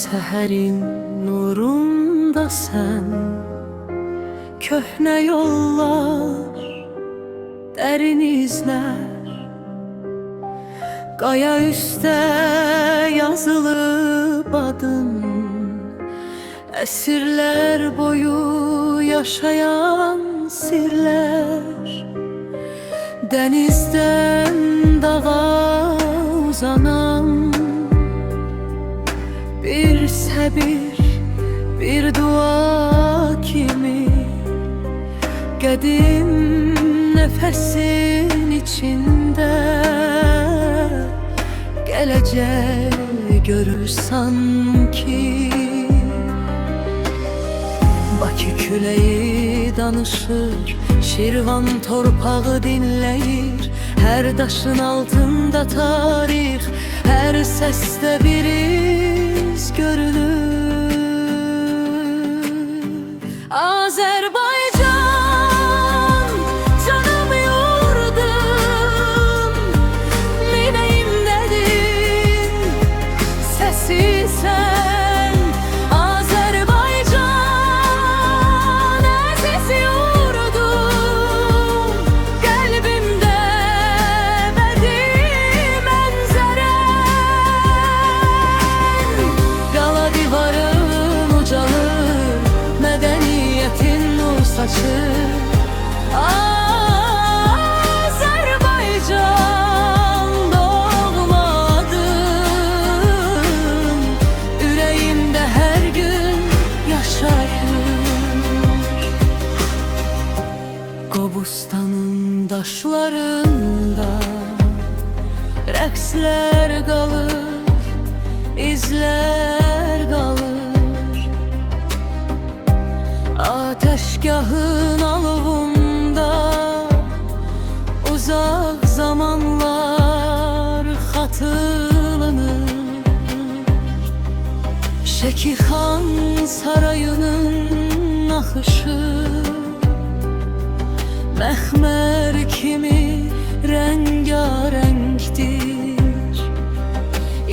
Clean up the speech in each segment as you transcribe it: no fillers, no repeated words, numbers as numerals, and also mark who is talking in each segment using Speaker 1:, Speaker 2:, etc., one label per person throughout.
Speaker 1: Səhərin nurunda sən, köhnə yollar, dərin izlər, qaya üstə yazılıb adın, əsrlər boyu yaşayan sirlər. Dənizdən dağa uzanan bir səbir, bir dua kimi, qədim nəfəsin içində gələcək görür sanki. Bakı küləyi danışır, Şirvan torpağı dinləyir, hər daşın altında tarix, hər səsdə bir iz görünür. Azərbaycan, canım yurdum, minəyimdədir səsi sən. Azərbaycan, əziz yurdum, qəlbimdə əbədi mənzərən. Qala divarın ucalır, mədəniyyətin nur saçır. Azərbaycan doğmadım, ürəyimdə hər gün yaşayır. Qobustanın daşlarında rəqslər qalır, izlər qalır. Ateşgahın alovunda uzaq zamanlar xatırlanır. Şəkixan sarayının naxışı məxmər kimi rəngarəngdir.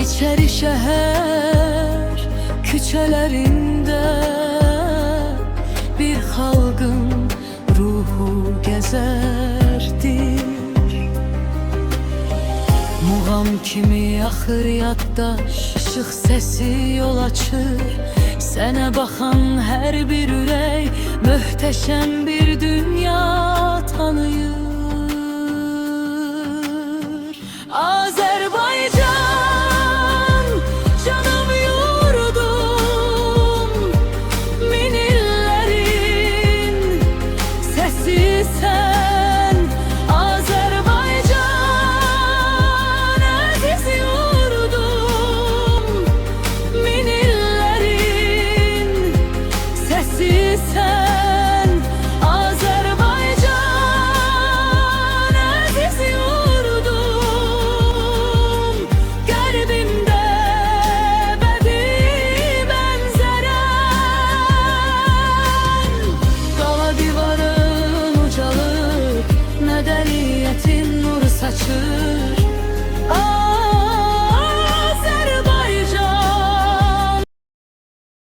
Speaker 1: İçəri şəhər küçələrində bir xalqın ruhu gəzərdir. Muğam kimi axır yaddaş, işıq səsi yol açır. Sənə baxan hər bir ürək möhtəşəm bir dünya tanıyır. Azərbaycan,